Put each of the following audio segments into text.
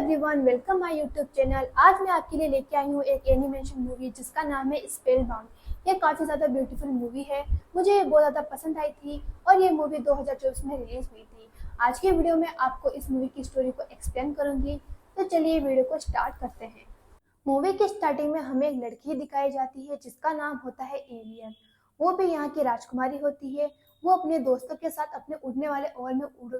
Everyone, welcome my YouTube channel. आज मैं आपके लिए लेके आई हूँ एक एनिमेशन मूवी जिसका नाम है स्पेलबाउंड। ये काफ़ी ज़्यादा ब्यूटीफुल मूवी है। मुझे ये बहुत ज़्यादा पसंद आई थी और ये मूवी 2024 में रिलीज हुई थी। आज के वीडियो में आपको इस मूवी की स्टोरी को एक्सप्लेन करूंगी। तो चलिए वीडियो को स्टार्ट करते हैं। मूवी के स्टार्टिंग में हमें एक लड़की दिखाई जाती है जिसका नाम होता है एलियन। वो भी यहाँ की राजकुमारी होती है। वो अपने दोस्तों के साथ अपने उड़ने वाले ओल में उड़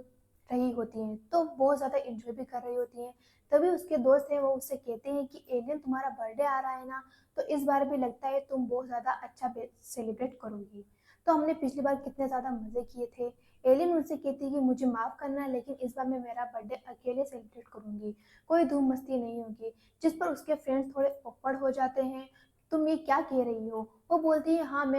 रही होती हैं, तो बहुत ज़्यादा एंजॉय भी कर रही होती हैं। तभी उसके दोस्त हैं वो उससे कहते हैं कि एलियन, तुम्हारा बर्थडे आ रहा है ना, तो इस बार भी लगता है तुम बहुत ज़्यादा अच्छा सेलिब्रेट करोगी। तो हमने पिछली बार कितने ज़्यादा मज़े किए थे। एलियन उनसे कहती है कि मुझे माफ़ करना, लेकिन इस बार मैं मेरा बर्थडे अकेले सेलिब्रेट करूंगी, कोई धूम मस्ती नहीं होगी। जिस पर उसके फ्रेंड्स थोड़े ऑकवर्ड हो जाते हैं। तुम ये क्या कह रही हो? वो बोलती है हाँ,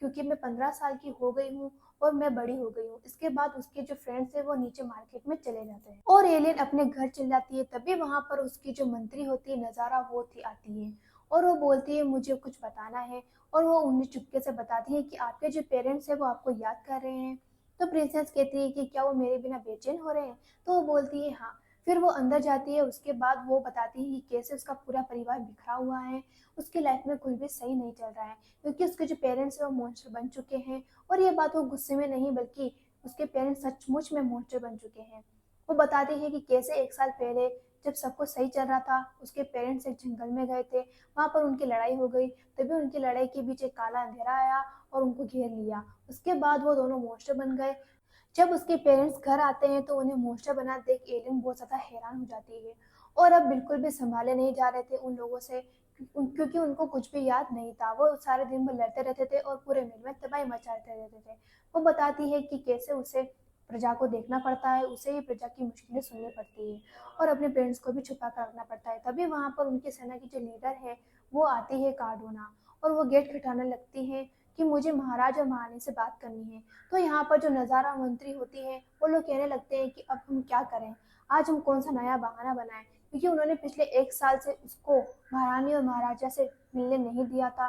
क्योंकि मैं 15 साल की हो गई हूँ और मैं बड़ी हो गई हूँ। इसके बाद उसके जो फ्रेंड्स है वो नीचे मार्केट में चले जाते हैं और एलियन अपने घर चल जाती है। तभी वहां पर उसकी जो मंत्री होती है नजारा, वो थी आती है और वो बोलती है मुझे कुछ बताना है। और वो उन्हें चुपके से बताती है कि आपके जो पेरेंट्स है वो आपको याद कर रहे हैं। तो प्रिंसेस कहती है कि क्या वो मेरे बिना बेचैन हो रहे हैं? तो वो बोलती है हाँ। फिर वो अंदर जाती है। उसके बाद वो बताती है कि कैसे उसका पूरा परिवार बिखरा हुआ है। उसकी लाइफ में कुछ भी सही नहीं चल रहा है क्योंकि उसके जो पेरेंट्स है वो मॉन्स्टर बन चुके हैं। और ये बात वो गुस्से में नहीं, बल्कि उसके पेरेंट्स सचमुच में मॉन्स्टर बन चुके हैं। वो बताती है कि कैसे एक साल पहले जब सब कुछ सही चल रहा था, उसके पेरेंट्स एक जंगल में गए थे। वहां पर उनकी लड़ाई हो गई। तभी उनकी लड़ाई के बीच एक काला अंधेरा आया और उनको घेर लिया। उसके बाद वो दोनों मॉन्स्टर बन गए। जब उसके पेरेंट्स घर आते हैं तो उन्हें मोस्टर बना देख एलियन बहुत ज्यादा हैरान हो जाती है। और अब बिल्कुल भी संभाले नहीं जा रहे थे उन लोगों से, क्योंकि उनको कुछ भी याद नहीं था। वो सारे दिन भर लड़ते रहते थे और पूरे मिल में तबाही मचाते रहते थे। वो बताती है कि कैसे उसे प्रजा को देखना पड़ता है, उसे ही प्रजा की मुश्किलें सुननी पड़ती है और अपने पेरेंट्स को भी छुपा कर रखना पड़ता है। तभी वहां पर उनकी सेना की जो लीडर है वो आती है, कार्डोना। और वो गेट खटाने लगती है कि मुझे महाराज और महारानी से बात करनी है। तो यहाँ पर जो नजारा मंत्री होती है वो लोग कहने लगते हैं कि अब हम क्या करें, आज हम कौन सा नया बहाना बनाएं, क्योंकि उन्होंने पिछले एक साल से उसको महारानी और महाराजा से मिलने नहीं दिया था।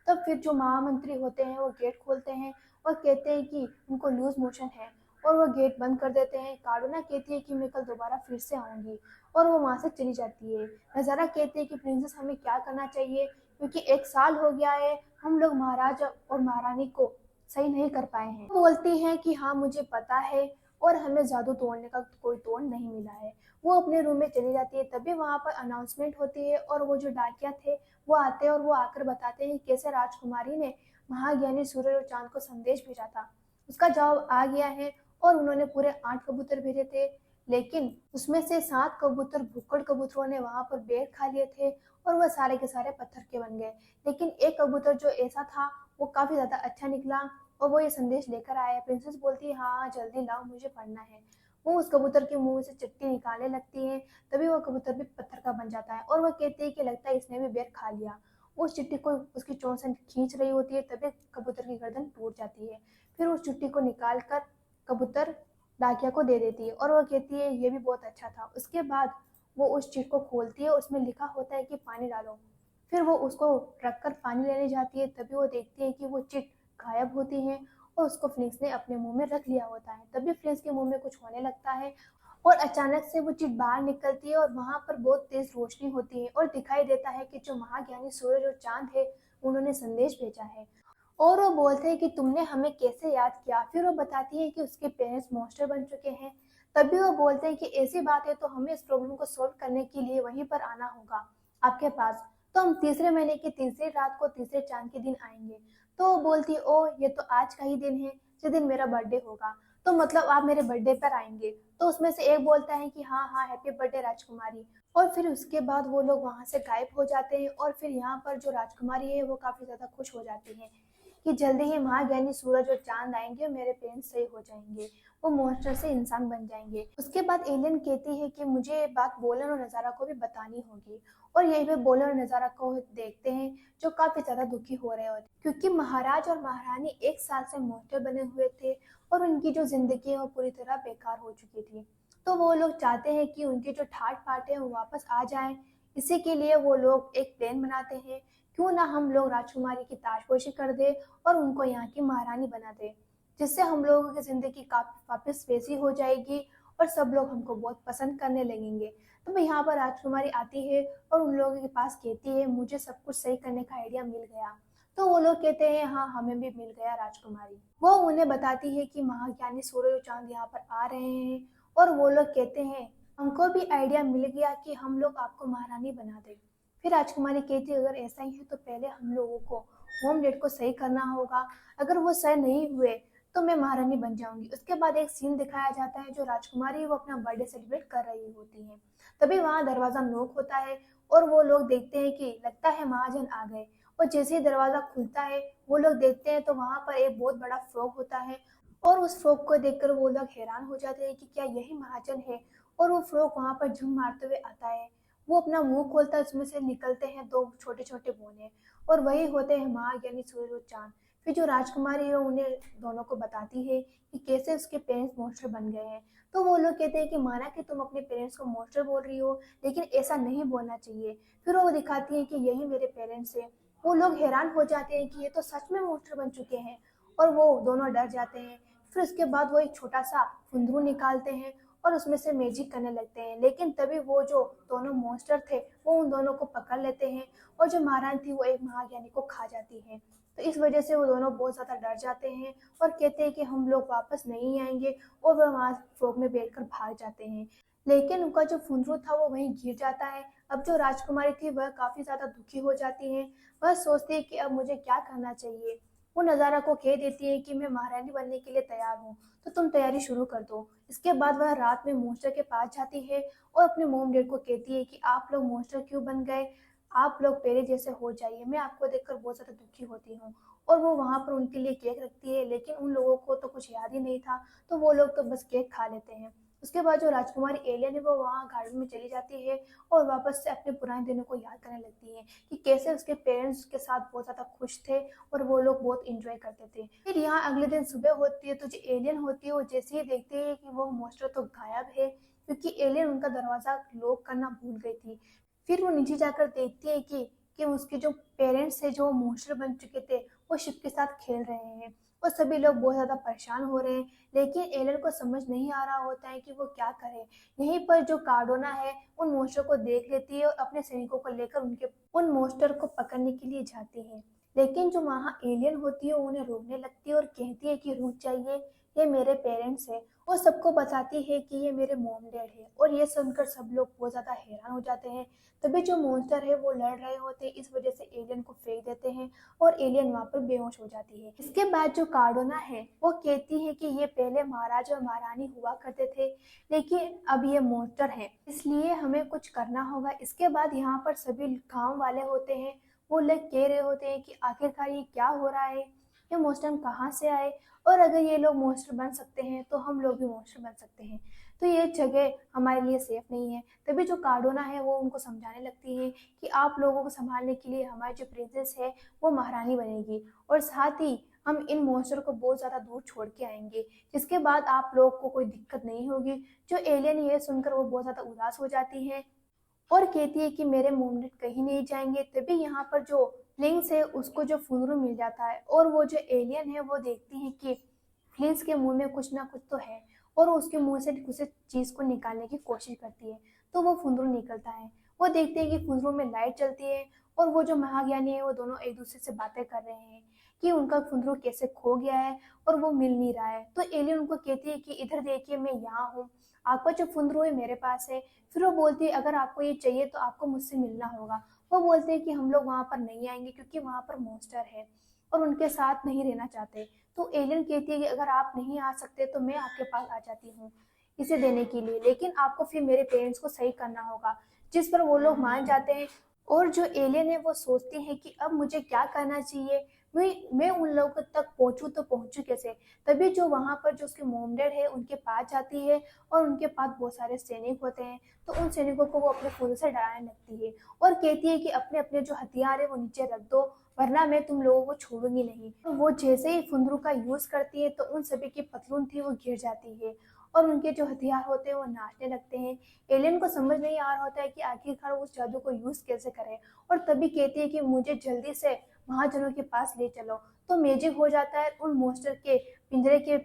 तब फिर जो महामंत्री होते हैं वो गेट खोलते हैं और कहते हैं कि उनको लूज मोशन है और वो गेट बंद कर देते हैं। कार्डोना कहती है कि मैं कल दोबारा फिर से आऊंगी और वो वहां से चली जाती है। नजारा कहती है कि प्रिंसेस, हमें क्या करना चाहिए, क्योंकि एक साल हो गया है, हम लोग महाराजा और महारानी को सही नहीं कर पाए हैं। बोलती हैं कि हाँ मुझे पता है और हमें जादू तोड़ने का कोई तोड़ नहीं मिला है। वो अपने रूम में चली जाती है। तभी वहां पर अनाउंसमेंट होती है और वो जो डाकिया थे वो आते हैं और वो आकर बताते हैं कैसे राजकुमारी ने महाज्ञानी सूरज और चांद को संदेश भेजा था। उसका जवाब आ गया है और उन्होंने पूरे 8 कबूतर भेजे थे, लेकिन उसमें से 7 कबूतर भुक्कड़ कबूतरों ने वहां पर बैठ खा लिए थे और वह सारे के सारे पत्थर के बन गए। लेकिन एक कबूतर जो ऐसा था वो काफी ज्यादा अच्छा निकला और वो ये संदेश लेकर आया है। प्रिंसेस बोलती है हाँ हाँ, जल्दी लाओ, मुझे पढ़ना है। वो उस कबूतर के मुंह से चिट्ठी निकालने लगती है। तभी वो कबूतर भी पत्थर का बन जाता है और वो कहती है कि लगता है इसने भी बेर खा लिया। वो उस चिट्ठी को उसकी चोंच से खींच रही होती है। तभी कबूतर की गर्दन टूट जाती है। फिर उस चिट्ठी को निकाल कर कबूतर डाकिया को दे देती है और वो कहती है ये भी बहुत अच्छा था। उसके बाद वो उस चिट को खोलती है, उसमें लिखा होता है कि पानी डालो। फिर वो उसको रखकर पानी लेने जाती है। तभी वो देखती है कि वो चिट गायब होती है और उसको फ्लिंक्स ने अपने मुंह में रख लिया होता है। तभी फ्लिंक्स के मुंह में कुछ होने लगता है और अचानक से वो चिट बाहर निकलती है और वहां पर बहुत तेज रोशनी होती है और दिखाई देता है कि जो महाज्ञानी सूरज और चांद है उन्होंने संदेश भेजा है। और वो बोलते हैं कि तुमने हमें कैसे याद किया। फिर वो बताती है कि उसके पेरेंट्स मॉन्स्टर बन चुके हैं। तभी वो बोलते हैं कि ऐसी बात है तो हमें इस प्रॉब्लम को सॉल्व करने के लिए वहीं पर आना होगा आपके पास। तो हम तीसरे महीने की तीसरी रात को तीसरे चांद के दिन आएंगे। तो वो बोलती है ओ, ये तो आज का ही दिन है जिस दिन मेरा बर्थडे होगा, तो मतलब आप मेरे बर्थडे पर आएंगे। तो उसमें से एक बोलता है कि हाँ हाँ, हैप्पी बर्थडे राजकुमारी। और फिर उसके बाद वो लोग वहां से गायब हो जाते हैं और फिर यहाँ पर जो राजकुमारी है वो काफी ज्यादा खुश हो जाती है कि जल्दी ही महाज्ञानी सूरज और चांद आएंगे और मेरे पेरेंट्स सही हो जाएंगे, वो मॉन्स्टर से इंसान बन जाएंगे। उसके बाद एलियन कहती है कि मुझे ये बात बोलन और नजारा को भी बतानी होगी। और यही पे बोलन और नजारा को देखते हैं जो काफी ज्यादा दुखी हो रहे होते, क्योंकि महाराज और महारानी एक साल से मॉन्स्टर बने हुए थे और उनकी जो जिंदगी है वो पूरी तरह बेकार हो चुकी थी। तो वो लोग चाहते हैं कि उनके जो ठाट बाट है वो वापस आ जाए। इसी के लिए वो लोग एक प्लान बनाते हैं, क्यों ना हम लोग राजकुमारी की ताजपोशी कर दे और उनको यहाँ की महारानी बना दे, जिससे हम लोगों की जिंदगी वापस वैसी हो जाएगी और सब लोग हमको बहुत पसंद करने लगेंगे। तो यहाँ पर राजकुमारी आती है और उन लोगों के पास कहती है मुझे सब कुछ सही करने का आइडिया मिल गया। तो वो लोग कहते हैं हाँ हमें भी मिल गया राजकुमारी। वो उन्हें बताती है कि महाज्ञानी सूर्य और चांद यहाँ पर आ रहे हैं और वो लोग कहते हैं हमको भी आइडिया मिल गया कि हम लोग आपको महारानी बना दें। फिर राजकुमारी कहती है अगर ऐसा ही है तो पहले हम लोगों को होम डेट को सही करना होगा, अगर वो सही नहीं हुए तो मैं महारानी बन जाऊंगी। उसके बाद एक सीन दिखाया जाता है जो राजकुमारी वो अपना बर्थडे सेलिब्रेट कर रही होती है। तभी वहां दरवाजा नॉक होता है और वो लोग देखते हैं कि लगता है महाजन आ गए। और जैसे ही दरवाजा खुलता है वो लोग देखते हैं तो वहां पर एक बहुत बड़ा फ्रॉग होता है और उस फ्रॉग को देखकर वो लोग हैरान हो जाते हैं कि क्या यही महाजन है। और वो फ्रॉग वहां पर झुम मारते हुए आता है, वो अपना मुंह खोलता है, उसमें से निकलते हैं दो छोटे छोटे बोने और वही होते हैं महाज्ञानी सूर्य और चांद। फिर जो राजकुमारी है उन्हें दोनों को बताती है कि कैसे उसके पेरेंट्स मॉन्स्टर बन गए हैं। तो वो लोग कहते हैं कि माना कि तुम अपने पेरेंट्स को मॉन्स्टर बोल रही हो लेकिन ऐसा नहीं बोलना चाहिए। फिर वो दिखाती है कि यही मेरे पेरेंट्स है। वो लोग हैरान हो जाते हैं कि ये तो सच में मॉन्स्टर बन चुके हैं और वो दोनों डर जाते हैं। फिर उसके बाद वो एक छोटा सा फुंदरू निकालते हैं और उसमें से मैजिक करने लगते हैं, लेकिन तभी वो जो दोनों मॉन्स्टर थे वो उन दोनों को पकड़ लेते हैं और जो महारानी थी वो एक महाज्ञानी को खा जाती है। तो इस वजह से वो दोनों बहुत ज्यादा डर जाते हैं और कहते हैं कि हम लोग वापस नहीं आएंगे और वो वहां फ्रॉग में बैठकर भाग जाते हैं। लेकिन उनका जो फुंदरू था वो वहीं गिर जाता है। अब जो राजकुमारी थी वह काफी ज्यादा दुखी हो जाती है। वह सोचती है कि अब मुझे क्या करना चाहिए। वो नजारा को कह देती है कि मैं महारानी बनने के लिए तैयार हूँ, तो तुम तैयारी शुरू कर दो। इसके बाद वह रात में मॉन्स्टर के पास जाती है और अपने मोम डैड को कहती है कि आप लोग मॉन्स्टर क्यों बन गए, आप लोग पहले जैसे हो जाइए, मैं आपको देखकर बहुत ज्यादा दुखी होती हूँ। और वो वहां पर उनके लिए केक रखती है, लेकिन उन लोगों को तो कुछ याद ही नहीं था, तो वो लोग तो बस केक खा लेते हैं। उसके बाद जो राजकुमारी एलियन है वो वहाँ गार्डन में चली जाती है और वापस से अपने पुराने दिनों को याद करने लगती है कि कैसे उसके पेरेंट्स के साथ बहुत ज्यादा खुश थे और वो लोग बहुत इंजॉय करते थे। फिर यहाँ अगले दिन सुबह होती है तो जो एलियन होती है वो जैसे ही देखती है कि वो मॉन्स्टर तो गायब है, क्योंकि एलियन उनका दरवाजा लॉक करना भूल गई थी। फिर वो नीचे जाकर देखती है कि उसके जो पेरेंट्स है जो मॉन्स्टर बन चुके थे वो शिप के साथ खेल रहे हैं और सभी लोग बहुत ज्यादा परेशान हो रहे हैं। लेकिन एलन को समझ नहीं आ रहा होता है कि वो क्या करे। यहीं पर जो कार्डोना है उन मॉन्स्टर को देख लेती है और अपने सैनिकों को लेकर उनके उन मॉन्स्टर को पकड़ने के लिए जाती है। लेकिन जो वहाँ एलियन होती है उन्हें रोकने लगती है और कहती है कि रुक जाइए, ये मेरे पेरेंट्स है। और सबको बताती है कि ये मेरे मॉम डैड है और ये सुनकर सब लोग बहुत ज्यादा हैरान हो जाते हैं। तभी जो मॉन्स्टर है वो लड़ रहे होते हैं, इस वजह से एलियन को फेंक देते हैं और एलियन वहां पर बेहोश हो जाती है। इसके बाद जो कार्डोना है वो कहती है कि ये पहले महाराज और महारानी हुआ करते थे लेकिन अब ये मॉन्स्टर है, इसलिए हमें कुछ करना होगा। इसके बाद यहाँ पर सभी गांव वाले होते हैं, वो लोग कह रहे होते हैं कि आखिरकार ये क्या हो रहा है, ये मॉन्स्टर कहाँ से आए, और अगर ये लोग मॉन्स्टर बन सकते हैं तो हम लोग भी मॉन्स्टर बन सकते हैं, तो ये जगह हमारे लिए सेफ नहीं है। तभी जो कार्डोना है वो उनको समझाने लगती है कि आप लोगों को संभालने के लिए हमारी जो प्रिंसेस है वो महारानी बनेगी और साथ ही हम इन मॉन्स्टर को बहुत ज्यादा दूर छोड़ के आएंगे, जिसके बाद आप लोग को कोई दिक्कत नहीं होगी। जो एलियन ये सुनकर वो बहुत ज्यादा उदास हो जाती है और कहती है कि मेरे मोमलेट कहीं नहीं जाएंगे। तभी यहाँ पर जो फ्लिंक्स है उसको जो फुनरू मिल जाता है और वो जो एलियन है वो देखती है कि फ्लिंक्स के मुंह में कुछ ना कुछ तो है और उसके मुंह से कुछ चीज को निकालने की कोशिश करती है, तो वो फुनरू निकलता है। वो देखते हैं कि फुनरू में लाइट चलती है और वो जो महाज्ञानी है वो दोनों एक दूसरे से बातें कर रहे हैं कि उनका फुनरू कैसे खो गया है और वो मिल नहीं रहा है। तो एलियन उनको कहती है कि इधर देखिए मैं यहाँ हूँ, आपका जो फुनरू है मेरे पास है। फिर वो बोलती है अगर आपको ये चाहिए तो आपको मुझसे मिलना होगा। वो बोलते हैं कि हम लोग वहां पर नहीं आएंगे क्योंकि वहां पर मॉन्स्टर है और उनके साथ नहीं रहना चाहते। तो एलियन कहती है कि अगर आप नहीं आ सकते तो मैं आपके पास आ जाती हूँ इसे देने के लिए, लेकिन आपको फिर मेरे पेरेंट्स को सही करना होगा। जिस पर वो लोग मान जाते हैं और जो एलियन है वो सोचती है कि अब मुझे क्या करना चाहिए, मैं उन लोगों तक पहुंचू तो पहुंचू कैसे। तभी जो वहां पर जो उसके मोम डैड है उनके पास जाती है और उनके पास बहुत सारे सैनिक होते हैं, तो उन सैनिकों को वो अपने फूलों से डराने लगती है और कहती है कि अपने अपने जो हथियार है वो नीचे रख दो वरना मैं तुम लोगों को छोड़ूंगी नहीं। तो वो जैसे ही फुंदरू का यूज करती है तो उन सभी की पतलून थी वो गिर जाती है और उनके जो हथियार होते हैं वो नाचने लगते हैं। एलियन को समझ नहीं आ रहा होता है कि आखिरकार उस जादू को यूज कैसे करे और तभी कहती है कि मुझे जल्दी से महाजनों के पास ले चलो। तो मैजिक हो जाता है, उन मॉन्स्टर के पिंजरे के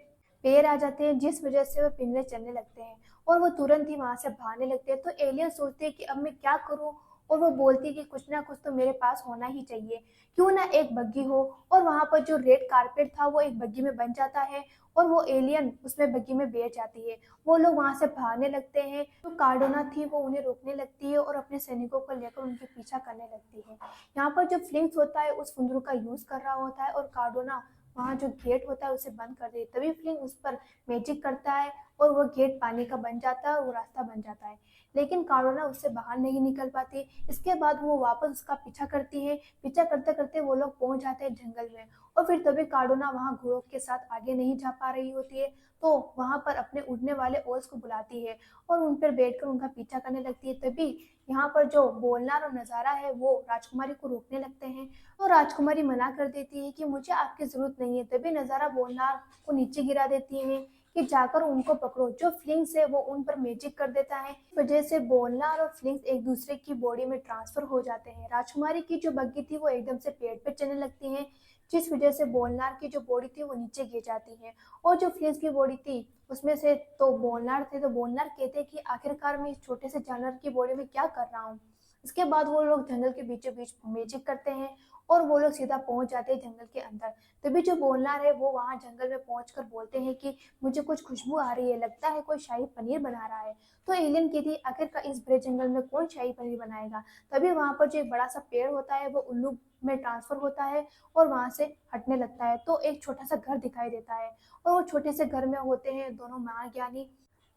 पैर आ जाते हैं जिस वजह से वो पिंजरे चलने लगते हैं और वो तुरंत ही वहां से भागने लगते हैं। तो एलियन सोचते हैं कि अब मैं क्या करूं, और वो बोलती है कि कुछ ना कुछ तो मेरे पास होना ही चाहिए, क्यों ना एक बग्गी हो। और वहां पर जो रेड कारपेट था वो एक बग्गी में बन जाता है, और वो एलियन उसमें बग्गी में बैठ जाती है। वो लोग वहां से भागने लगते हैं। जो कार्डोना थी वो उन्हें रोकने लगती है और अपने सैनिकों को लेकर उनके पीछा करने लगती है। यहाँ पर जो फ्लिंक्स होता है उस फुंदरू का यूज कर रहा होता है, और कार्डोना वहाँ जो गेट होता है उसे बंद कर देती है। तभी फ्लिंक उस पर मैजिक करता है और वो गेट पानी का बन जाता है और वो रास्ता बन जाता है। लेकिन कार्डोना उससे बाहर नहीं निकल पाती। इसके बाद वो वापस उसका पीछा करती है। पीछा करते करते वो लोग पहुंच जाते हैं जंगल में, और फिर तभी कार्डोना वहां घोड़ों के साथ आगे नहीं जा पा रही होती है। तो वहां पर अपने उड़ने वाले ओल्स को बुलाती है और उन पर बैठकर उनका पीछा करने लगती है। तभी यहाँ पर जो बोलनार और नजारा है वो राजकुमारी को रोकने लगते हैं। तो राजकुमारी मना कर देती है कि मुझे आपकी जरूरत नहीं है। तभी नजारा बोलनार को नीचे गिरा देती है कि जाकर उनको पकड़ो। जो फ्लिंक्स है वो उन पर मैजिक कर देता है। इस वजह से बोलनार और फ्लिंक्स एक दूसरे की बॉडी में ट्रांसफर हो जाते हैं। राजकुमारी की जो बग्गी थी वो एकदम से पेड़ पे चलने लगती है, जिस वजह से बोलनार की जो बॉडी थी वो नीचे गिर जाती है। और जो फ्लिंक्स की बॉडी थी उसमें से तो बोलनार थे। तो बोलनार कहते हैं कि आखिरकार मैं इस छोटे से जानवर की बॉडी में क्या कर रहा हूँ। इसके बाद वो लोग जंगल के बीचों बीच मैजिक करते हैं और वो लोग सीधा पहुंच जाते हैं जंगल के अंदर। तभी जो बोलनार है वो वहां जंगल में पहुंचकर बोलते हैं कि मुझे कुछ खुशबू आ रही है, लगता है कोई शाही पनीर बना रहा है। तो एलियन कहती है आखिरकार इस बड़े जंगल में कौन शाही पनीर बनाएगा। तभी वहां पर जो एक बड़ा सा पेड़ होता है वो उल्लू में ट्रांसफर होता है और वहां से हटने लगता है। तो एक छोटा सा घर दिखाई देता है, और वो छोटे से घर में होते हैं दोनों महाज्ञानी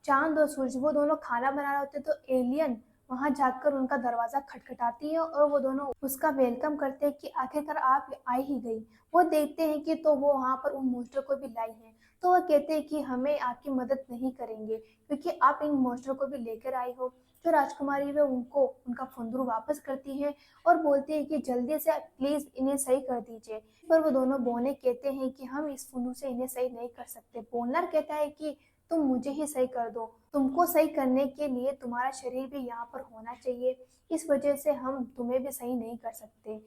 चांद और सूरज। वो दोनों खाना बना रहे होते हैं। तो एलियन वहां जाकर उनका दरवाजा खटखटाती है और वो दोनों उसका वेलकम करते हैं कि आखिरकार आप आ ही गई। वो देखते हैं कि तो वो वहां पर उन मोस्टर को भी लाई हैं। तो वो कहते हैं कि हमें आपकी मदद नहीं करेंगे क्योंकि आप इन मोस्टर को भी लेकर आई हो। जो राजकुमारी वे उनको उनका फुंदरू वापस करती है और बोलती है कि जल्दी से प्लीज इन्हें सही कर दीजिए। पर वो दोनों बोने कहते हैं कि हम इस फुंदू से इन्हें सही नहीं कर सकते। बोनर कहता है कि तुम मुझे ही सही कर दो, तुमको सही करने के लिए तुम्हारा शरीर भी यहाँ पर होना चाहिए, इस वजह से हम तुम्हें भी सही नहीं कर सकते।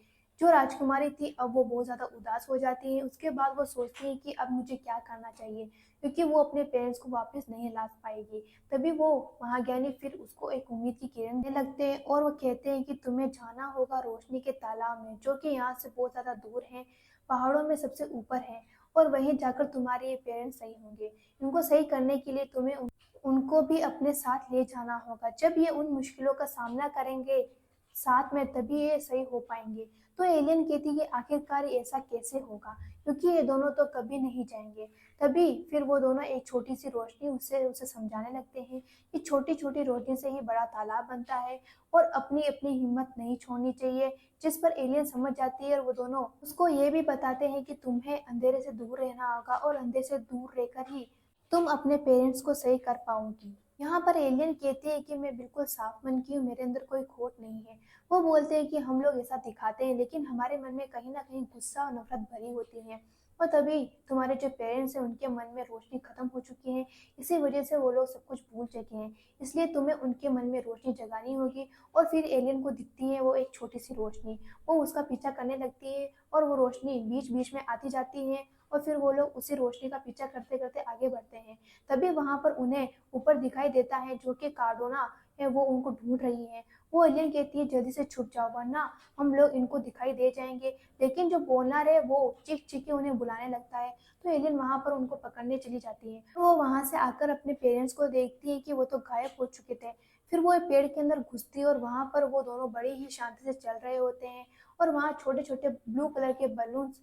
जो राजकुमारी थी अब वो बहुत ज्यादा उदास हो जाती है। उसके बाद वो सोचती है कि अब मुझे क्या करना चाहिए, क्योंकि वो अपने पेरेंट्स को वापस नहीं ला पाएगी। तभी वो महाज्ञानी फिर उसको एक उम्मीद की किरण देने लगते हैं और वो कहते हैं कि तुम्हें जाना होगा रोशनी के तालाब में, जो कि यहाँ से बहुत ज्यादा दूर है, पहाड़ों में सबसे ऊपर है, और वहीं जाकर तुम्हारे ये पेरेंट्स सही होंगे। इनको सही करने के लिए तुम्हें उनको भी अपने साथ ले जाना होगा। जब ये उन मुश्किलों का सामना करेंगे साथ में तभी ये सही हो पाएंगे। तो एलियन कहती है आखिरकार ऐसा कैसे होगा, क्योंकि ये दोनों तो कभी नहीं जाएंगे। तभी फिर वो दोनों एक छोटी सी रोशनी उसे उसे समझाने लगते हैं कि छोटी छोटी रोशनी से ही बड़ा तालाब बनता है और अपनी अपनी हिम्मत नहीं छोड़नी चाहिए। जिस पर एलियन समझ जाती है और वो दोनों उसको ये भी बताते हैं कि तुम्हें अंधेरे से दूर रहना होगा और अंधेरे से दूर रहकर ही तुम अपने पेरेंट्स को सही कर पाओगी। यहाँ पर एलियन कहते हैं कि मैं बिल्कुल साफ मन की हूँ, मेरे अंदर कोई खोट नहीं है। वो बोलते हैं कि हम लोग ऐसा दिखाते हैं लेकिन हमारे मन में कहीं ना कहीं गुस्सा और नफरत भरी होती है, और तभी तुम्हारे जो पेरेंट्स हैं उनके मन में रोशनी खत्म हो चुकी है। इसी वजह से वो लोग सब कुछ भूल चुके हैं, इसलिए तुम्हें उनके मन में रोशनी जगानी होगी। और फिर एलियन को दिखती है वो एक छोटी सी रोशनी, वो उसका पीछा करने लगती है और वो रोशनी बीच बीच में आती जाती है, और फिर वो लोग उसी रोशनी का पीछा करते करते आगे बढ़ते हैं। तभी वहां पर उन्हें ऊपर दिखाई देता है जो कि कार्डोना है, वो उनको ढूंढ रही है। वो एलियन कहती है जल्दी से छुप जाओ वरना हम लोग इनको दिखाई दे जाएंगे। लेकिन जो बोनर है वो चीख चीख के उन्हें बुलाने लगता है। तो एलियन वहां पर उनको पकड़ने चली जाती है। तो वो वहां से आकर अपने पेरेंट्स को देखती है कि वो तो गायब हो चुके थे। फिर वो एक पेड़ के अंदर घुसती है और वहां पर वो दोनों बड़ी ही शांति से चल रहे होते हैं, और वहाँ छोटे छोटे ब्लू कलर के बलून्स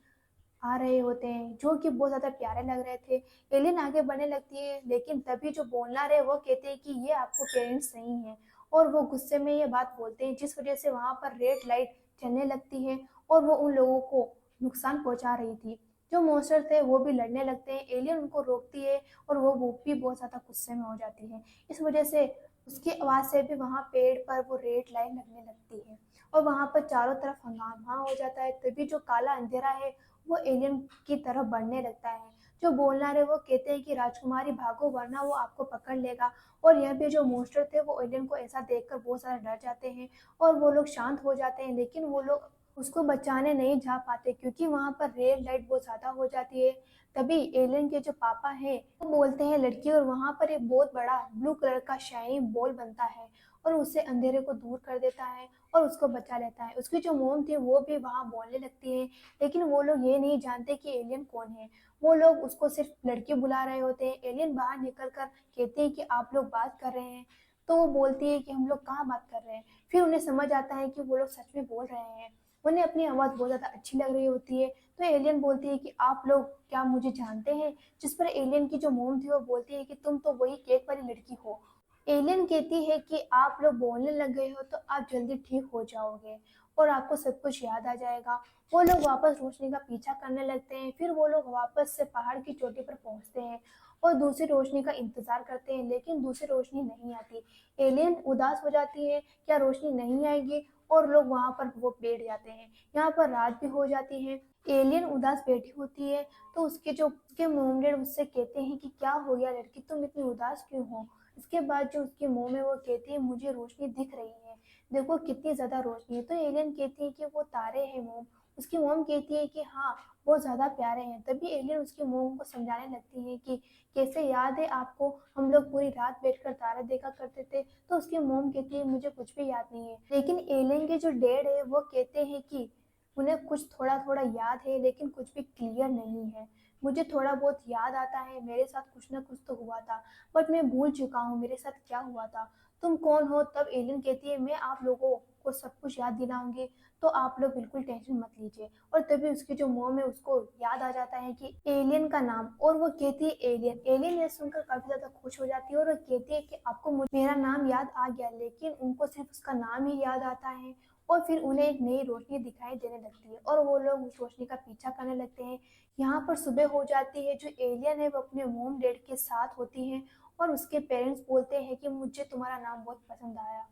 आ रहे होते हैं जो कि बहुत ज्यादा प्यारे लग रहे थे। एलियन आगे बढ़ने लगती है लेकिन तभी जो बोलनार है वो कहते हैं कि ये आपको पेरेंट्स नहीं है, और वो गुस्से में ये बात बोलते हैं, जिस वजह से वहां पर रेड लाइट चलने लगती है और वो उन लोगों को नुकसान पहुंचा रही थी। जो मॉन्स्टर थे वो भी लड़ने लगते हैं। एलियन उनको रोकती है और वो भी बहुत ज्यादा गुस्से में हो जाती है। इस वजह से उसकी आवाज से भी वहां पेड़ पर वो रेड लाइट लगने लगती है और वहां पर चारों तरफ हंगामा हो जाता है। तभी जो काला अंधेरा है वो एलियन की तरफ बढ़ने लगता है। जो बोलना रहे वो कहते हैं कि राजकुमारी भागो वरना वो आपको पकड़ लेगा। और यहाँ पे जो मोस्टर थे वो एलियन को ऐसा देखकर बहुत सारा डर जाते हैं और वो लोग शांत हो जाते हैं। लेकिन वो लोग उसको बचाने नहीं जा पाते क्योंकि वहाँ पर रेड लाइट बहुत ज़्यादा हो जाती है। तभी एलियन के जो पापा हैं वो बोलते हैं लड़की, और वहाँ पर एक बहुत बड़ा ब्लू कलर का शाइनिंग बॉल बनता है और उससे अंधेरे को दूर कर देता है और उसको बचा लेता है। उसकी जो मोम थी वो भी वहाँ बोलने लगती है, लेकिन वो लोग ये नहीं जानते कि एलियन कौन है। वो लोग उसको सिर्फ लड़की बुला रहे होते हैं। एलियन बाहर निकल कर कहते हैं कि आप लोग बात कर रहे हैं। तो वो बोलती है कि हम लोग कहाँ बात कर रहे हैं। फिर उन्हें समझ आता है कि वो लोग सच में बोल रहे हैं। उन्हें अपनी आवाज़ बहुत ज़्यादा अच्छी लग रही होती है। तो एलियन बोलती है कि आप लोग क्या मुझे जानते हैं? जिस पर एलियन की जो मोम थी वो बोलती है कि तुम तो वही केक वाली लड़की हो। एलियन कहती है कि आप लोग बोलने लग गए हो तो आप जल्दी ठीक हो जाओगे और आपको सब कुछ याद आ जाएगा। वो लोग वापस रोशनी का पीछा करने लगते हैं। फिर वो लोग वापस से पहाड़ की चोटी पर पहुंचते हैं और दूसरी रोशनी का इंतजार करते हैं, लेकिन दूसरी रोशनी नहीं आती। एलियन उदास हो जाती है, क्या रोशनी नहीं आएगी, और लोग वहां पर वो बैठ जाते हैं। यहाँ पर रात भी हो जाती है। एलियन उदास बैठी होती है तो उसके मोम डैड उससे कहते हैं कि क्या हो गया लड़की, तुम इतनी उदास क्यों हो? इसके बाद जो उसकी मोम है वो कहती है मुझे रोशनी दिख रही है, देखो कितनी ज्यादा रोशनी है। तो एलियन कहती है कि वो तारे हैं मोम। उसकी मोम कहती है कि हाँ, बहुत ज्यादा प्यारे हैं। तभी एलियन उसकी मोम को समझाने लगती है कि कैसे याद है आपको, हम लोग पूरी रात बैठकर तारे देखा करते थे। तो उसकी मोम कहती है मुझे कुछ भी याद नहीं है। लेकिन एलियन के जो डैड है वो कहते हैं कि उन्हें कुछ थोड़ा थोड़ा याद है लेकिन कुछ भी क्लियर नहीं है। मुझे थोड़ा बहुत याद आता है, मेरे साथ कुछ ना कुछ तो हुआ था, बट मैं भूल चुका हूँ मेरे साथ क्या हुआ था। तुम कौन हो? तब एलियन कहती है मैं आप लोगों को सब कुछ याद दिलाऊंगी, तो आप लोग बिल्कुल टेंशन मत लीजिए। और तभी उसकी जो मोम है उसको याद आ जाता है कि एलियन का नाम, और वो कहती है एलियन। एलियन ये सुनकर काफी ज्यादा खुश हो जाती है और वो कहती है कि आपको मेरा नाम याद आ गया। लेकिन उनको सिर्फ उसका नाम ही याद आता है। और फिर उन्हें एक नई रोशनी दिखाई देने लगती है और वो लोग उस रोशनी का पीछा करने लगते हैं। यहाँ पर सुबह हो जाती है। जो एलियन है वो अपने मोम डैड के साथ होती है और उसके पेरेंट्स बोलते हैं कि मुझे तुम्हारा नाम बहुत पसंद आया।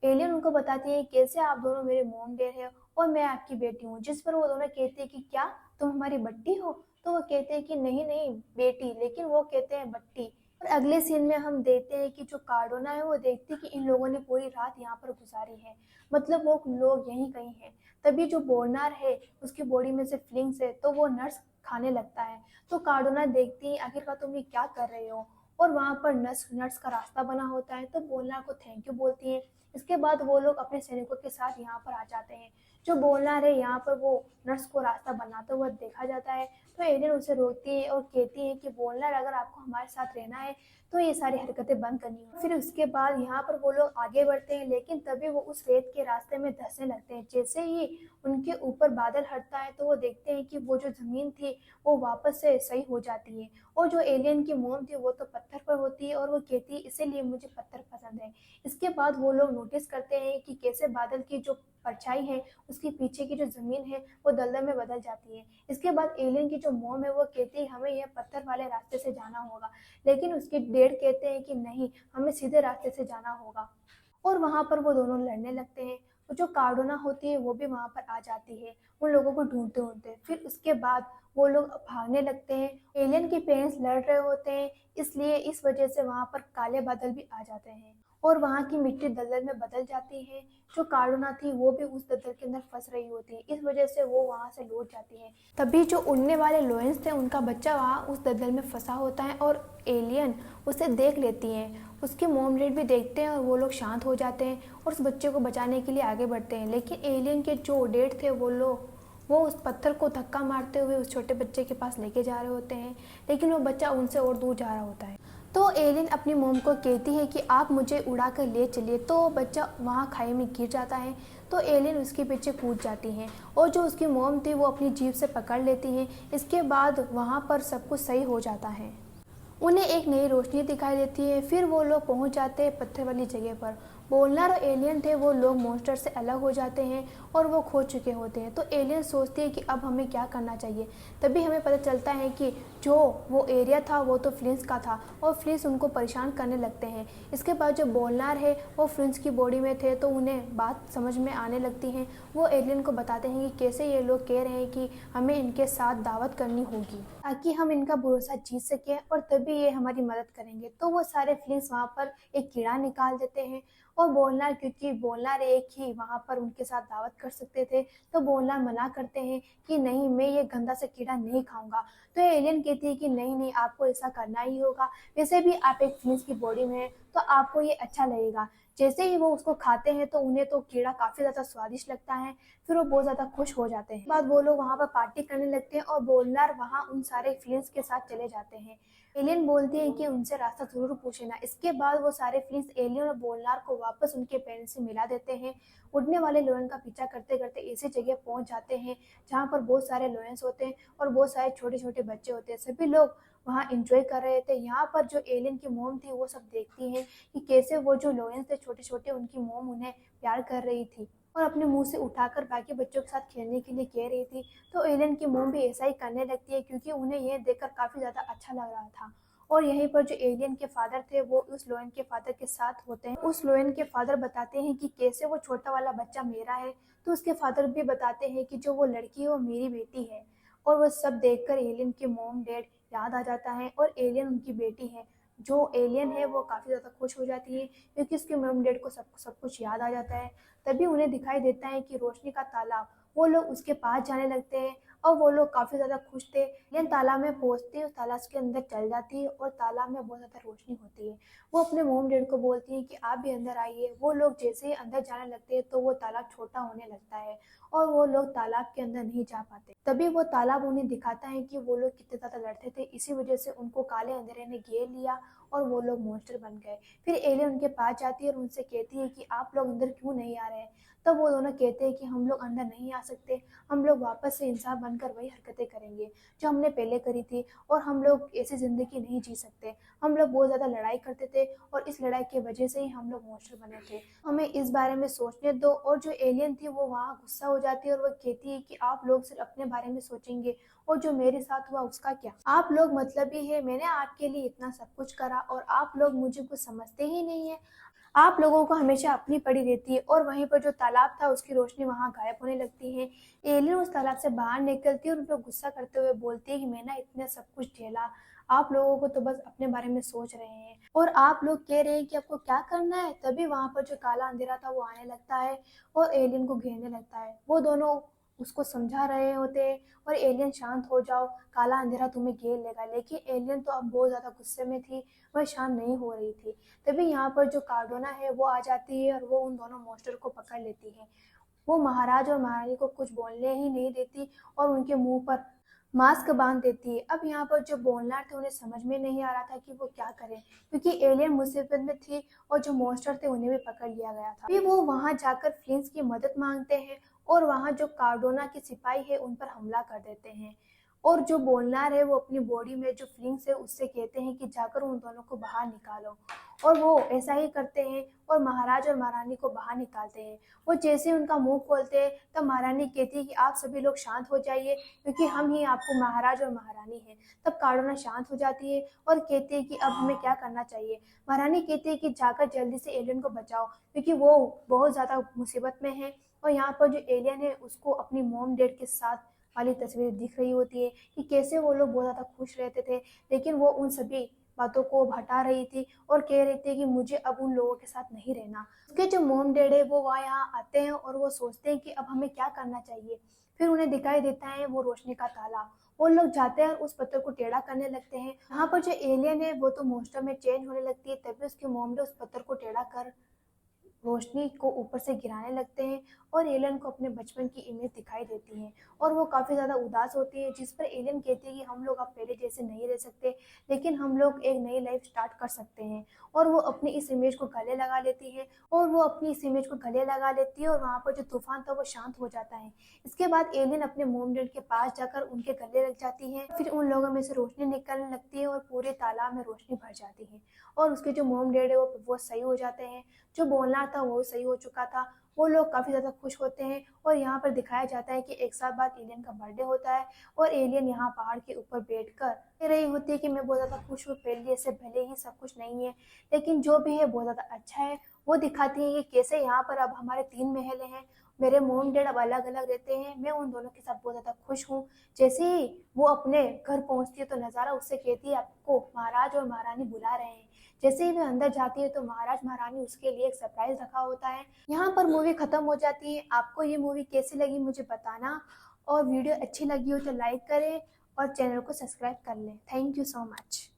एलियन उनको बताती है कैसे आप दोनों मेरे मोम डैड है और मैं आपकी बेटी हूँ। जिस पर वो दोनों कहते हैं कि क्या तुम हमारी बट्टी हो? तो वो कहते हैं कि नहीं नहीं बेटी, लेकिन वो कहते हैं बट्टी। और अगले सीन में हम देखते हैं कि जो कार्डोना है वो देखती है कि इन लोगों ने पूरी रात यहाँ पर गुजारी है, मतलब वो लोग यहीं कहीं हैं। तभी जो बोलनार है उसकी बॉडी में से फीलिंग्स है तो वो नर्स खाने लगता है। तो कार्डोना देखती है आखिरकार तुम ये क्या कर रहे हो, और वहां पर नर्स नर्स का रास्ता बना होता है तो बोलनार को थैंक यू बोलती है। इसके बाद वो लोग अपने सैनिकों के साथ यहाँ पर आ जाते हैं। जो बोलनार है यहाँ पर वो नर्स को रास्ता बनाते हुए देखा जाता है। तो एलियन उसे रोकती है और कहती है कि बोलनार अगर आपको हमारे साथ रहना है तो ये सारी हरकतें बंद करनी होगी। फिर उसके बाद यहाँ पर वो लोग आगे बढ़ते हैं, लेकिन तभी वो उस रेत के रास्ते में धंसने लगते हैं। जैसे ही उनके ऊपर बादल हटता है तो वो देखते हैं कि वो जो जमीन थी वो वापस से सही हो जाती है। और जो एलियन की मोम थी वो तो पत्थर पर होती है और वो कहती है इसीलिए मुझे पत्थर पसंद है। इसके बाद वो लोग नोटिस करते हैं कि कैसे बादल की जो परछाई है उसके पीछे की जो जमीन है वो दलदल में बदल जाती है। इसके बाद एलियन की जो मोम है वो कहती है हमें यह पत्थर वाले रास्ते से जाना होगा, लेकिन उसके डेड कहते हैं कि नहीं, हमें सीधे रास्ते से जाना होगा। और वहां पर वो दोनों लड़ने लगते हैं। और जो कार्डोना होती है वो भी वहां पर आ जाती है उन लोगों को ढूंढते ढूंढते। फिर उसके बाद वो लोग भागने लगते हैं। एलियन के पेरेंट्स लड़ रहे होते हैं, इसलिए इस वजह से वहां पर काले बादल भी आ जाते हैं और वहां की मिट्टी दलदल में बदल जाती है। जो कार्डोना थी वो भी उस दलदल के अंदर फंस रही होती है, इस वजह से वो वहां से लौट जाती है। तभी जो उड़ने वाले लोयंस थे उनका बच्चा वहां उस दलदल में फंसा होता है और एलियन उसे देख लेती है। उसके मोम डैड भी देखते हैं और वो लोग शांत हो जाते हैं और उस बच्चे को बचाने के लिए आगे बढ़ते हैं। लेकिन एलियन के जो डैड थे वो उस पत्थर को धक्का मारते हुए उस छोटे बच्चे के पास लेके जा रहे होते हैं, लेकिन वो बच्चा उनसे और दूर जा रहा होता है। तो एलियन अपनी मोम को कहती है कि आप मुझे उड़ा कर ले चलिए। तो वो बच्चा वहाँ खाई में गिर जाता है। तो एलियन उसके पीछे कूद जाती हैं और जो उसकी मोम थी वो अपनी जीभ से पकड़ लेती हैं। इसके बाद वहाँ पर सब कुछ सही हो जाता है। उन्हें एक नई रोशनी दिखाई देती है। फिर वो लोग पहुंच जाते हैं पत्थर वाली जगह पर। बोलनार और एलियन थे वो लोग मॉन्स्टर से अलग हो जाते हैं और वो खो चुके होते हैं। तो एलियन सोचती है कि अब हमें क्या करना चाहिए। तभी हमें पता चलता है कि जो वो एरिया था वो तो फ्लिंस का था और फ्लिंस उनको परेशान करने लगते हैं। इसके बाद जो बोलनार है वो फ्लिंस की बॉडी में थे तो उन्हें बात समझ में आने लगती है। वो एलियन को बताते हैं कि कैसे ये लोग कह रहे हैं कि हमें इनके साथ दावत करनी होगी ताकि हम इनका भरोसा जीत सकें और तभी ये हमारी मदद करेंगे। तो वो सारे फ्लिंस वहाँ पर एक कीड़ा निकाल देते हैं और बोलनार, क्योंकि बोलनार एक ही वहाँ पर उनके साथ दावत कर सकते थे, तो बोलनार मना करते हैं कि नहीं, मैं ये गंदा सा कीड़ा नहीं खाऊंगा। तो एलियन कहती है कि नहीं नहीं, आपको ऐसा करना ही होगा, वैसे भी आप एक फिंच की बॉडी में हैं, तो आपको ये अच्छा लगेगा। जैसे ही वो उसको खाते हैं तो उन्हें तो कीड़ा काफी ज्यादा स्वादिष्ट लगता है, फिर वो बहुत ज्यादा खुश हो जाते हैं। बाद वो लोग वहाँ पर पार्टी करने लगते हैं और बोलनार वहाँ उन सारे फ्लिंट्स के साथ चले जाते हैं। एलियन बोलती है कि उनसे रास्ता जरूर पूछना। इसके बाद वो सारे फ्लिंट्स एलियन और बोलनार को वापस उनके पेरेंट्स से मिला देते हैं। उड़ने वाले लोयन का पीछा करते करते ऐसी जगह पहुंच जाते हैं जहाँ पर बहुत सारे लोयंस होते हैं और बहुत सारे छोटे छोटे बच्चे होते हैं। सभी लोग वहाँ एंजॉय कर रहे थे। यहाँ पर जो एलियन की मोम थी वो सब देखती है कि कैसे वो जो लोयंस थे छोटे छोटे, उनकी मोम उन्हें प्यार कर रही थी और अपने मुंह से उठाकर बाकी बच्चों के साथ खेलने के लिए कह रही थी। तो एलियन की मोम भी ऐसा ही करने लगती है, क्योंकि उन्हें यह देखकर काफी ज्यादा अच्छा लग रहा था। और यहीं पर जो एलियन के फादर थे वो उस लोयन के फादर के साथ होते हैं। उस लोयन के फादर बताते हैं कि कैसे वो छोटा वाला बच्चा मेरा है, तो उसके फादर भी बताते हैं कि जो वो लड़की है वो मेरी बेटी है। और वो सब देखकर एलियन के मोम डैड याद आ जाता है और एलियन उनकी बेटी है। जो एलियन है वो काफी ज्यादा खुश हो जाती है, क्योंकि उसके मॉम डैड को सब कुछ याद आ जाता है। तभी उन्हें दिखाई देता है कि रोशनी का तालाब। वो लोग उसके पास जाने लगते हैं और वो लोग काफी ज्यादा खुश थे। एलियन तालाब में पहुंचती है, उस तालाब के अंदर चल जाती है और तालाब में बहुत ज्यादा रोशनी होती है। वो अपने मॉम डैड को बोलती है कि आप भी अंदर आइए। वो लोग जैसे ही अंदर जाने लगते हैं तो वो तालाब छोटा होने लगता है और वो लोग तालाब के अंदर नहीं जा पाते। तभी वो तालाब उन्हें दिखाता है कि वो लोग कितने ज्यादा लड़ते थे, इसी वजह से उनको काले अंधेरे ने घेर लिया और वो लोग मॉन्स्टर बन गए। फिर एलियन उनके पास जाती है और उनसे कहती है कि आप लोग अंदर क्यों नहीं आ रहे हैं। तब वो दोनों कहते हैं कि हम लोग अंदर नहीं आ सकते, हम लोग वापस से इंसान बनकर वही हरकतें करेंगे जो हमने पहले करी थी, और हम लोग ऐसी जिंदगी नहीं जी सकते। हम लोग बहुत ज्यादा लड़ाई करते थे और इस लड़ाई की वजह से ही हम लोग मॉन्स्टर बने थे। हमें इस बारे में सोचने दो। और जो एलियन थी वो वहाँ गुस्सा हो जाती है और वो कहती है कि आप लोग सिर्फ अपने बारे में सोचेंगे और जो मेरे साथ हुआ उसका क्या। आप लोग मतलबी है, मैंने आपके लिए इतना सब कुछ करा और आप लोग मुझे कुछ समझते ही नहीं है। आप लोगों को हमेशा अपनी पड़ी रहती है। और वहीं पर जो तालाब था उसकी रोशनी वहां गायब होने लगती है। एलियन उस तालाब से बाहर निकलती है और उन पर गुस्सा करते हुए बोलती है कि मैं ना इतना सब कुछ झेला, आप लोगों को तो बस अपने बारे में सोच रहे हैं और आप लोग कह रहे हैं कि आपको क्या करना है। तभी वहां पर जो काला अंधेरा था वो आने लगता है और एलियन को घेरने लगता है। वो दोनों उसको समझा रहे होते हैं और एलियन शांत हो जाओ, काला अंधेरा तुम्हें घेर लेगा। लेकिन एलियन तो अब बहुत ज्यादा गुस्से में थी, वह शांत नहीं हो रही थी। तभी यहाँ पर जो कार्डोना है वो आ जाती है और वो उन दोनों मॉन्स्टर को पकड़ लेती है। वो महाराज और महारानी को कुछ बोलने ही नहीं देती और उनके मुंह पर मास्क बांध देती है। अब यहाँ पर जो बोलनार थे उन्हें समझ में नहीं आ रहा था कि वो क्या करें, क्योंकि एलियन मुसीबत में थी और जो मॉन्स्टर थे उन्हें भी पकड़ लिया गया था। फिर वो वहां जाकर फ्लिंट्स की मदद मांगते हैं और वहां जो कार्डोना के सिपाही है उन पर हमला कर देते हैं। और जो बोलनार है वो अपनी बॉडी में जो फ्लिंग्स है उससे कहते हैं कि जाकर उन दोनों को बाहर निकालो। और वो ऐसा ही करते हैं और महाराज और महारानी को बाहर निकालते हैं। वो जैसे उनका मुंह खोलते हैं तब महारानी कहती है कि आप सभी लोग शांत हो जाइए, क्योंकि हम ही आपको महाराज और महारानी हैं। तब कार्डोना शांत हो जाती है और कहती है कि अब हमें क्या करना चाहिए। महारानी कहती है कि जाकर जल्दी से एलियन को बचाओ, क्योंकि वो बहुत ज्यादा मुसीबत में है। और यहाँ पर जो एलियन है उसको अपनी मॉम डैड के साथ वाली तस्वीर दिख रही होती है कि कैसे वो लोग बहुत ज्यादा खुश रहते थे, लेकिन वो उन सभी बातों को हटा रही थी और कह रही थी कि मुझे अब उन लोगों के साथ नहीं रहना। उसके जो मॉम डैड है वो वहाँ यहाँ आते हैं और वो सोचते हैं कि अब हमें क्या करना चाहिए। फिर उन्हें दिखाई देता है वो रोशनी का ताला। वो लोग जाते हैं और उस पत्थर को टेढ़ा करने लगते हैं। यहाँ पर जो एलियन है वो तो मॉन्स्टर में चेंज होने लगती है, तभी उसके मॉम डैड उस पत्थर को टेढ़ा कर रोशनी को ऊपर से गिराने लगते हैं और एलियन को अपने बचपन की इमेज दिखाई देती है और वो काफी ज्यादा उदास होती है। जिस पर एलियन कहती है कि हम लोग अब पहले जैसे नहीं रह सकते, लेकिन हम लोग एक नई लाइफ स्टार्ट कर सकते हैं। और वो अपनी इस इमेज को गले लगा लेती है और वहां पर जो तूफान था वो शांत हो जाता है। इसके बाद एलियन अपने मोम डैड के पास जाकर उनके गले लग जाती है। फिर उन लोगों में से रोशनी निकलने लगती है और पूरे तालाब में रोशनी भर जाती है और उसके जो मोम डैड है वो सही हो जाते हैं। जो बोलना था वो सही हो चुका था। वो लोग काफी ज्यादा खुश होते हैं और यहाँ पर दिखाया जाता है कि एक साल बाद एलियन का बर्थडे होता है और एलियन यहाँ पहाड़ के ऊपर बैठकर कह रही होती है कि मैं बहुत ज्यादा खुश हूँ, पहले से भले ही सब कुछ नहीं है लेकिन जो भी है बहुत ज्यादा अच्छा है। वो दिखाती है कि कैसे यहाँ पर अब हमारे 3 महल हैं, मेरे मोम डैड अब अलग अलग रहते हैं, मैं उन दोनों के साथ बहुत ज्यादा खुश हूँ। जैसे ही वो अपने घर पहुंचती है तो नजारा उससे कहती है आपको महाराज और महारानी बुला रहे हैं। जैसे ही वह अंदर जाती है तो महाराज महारानी उसके लिए एक सरप्राइज रखा होता है। यहाँ पर मूवी खत्म हो जाती है। आपको ये मूवी कैसी लगी मुझे बताना, और वीडियो अच्छी लगी हो तो लाइक करें और चैनल को सब्सक्राइब कर लें। Thank you so much.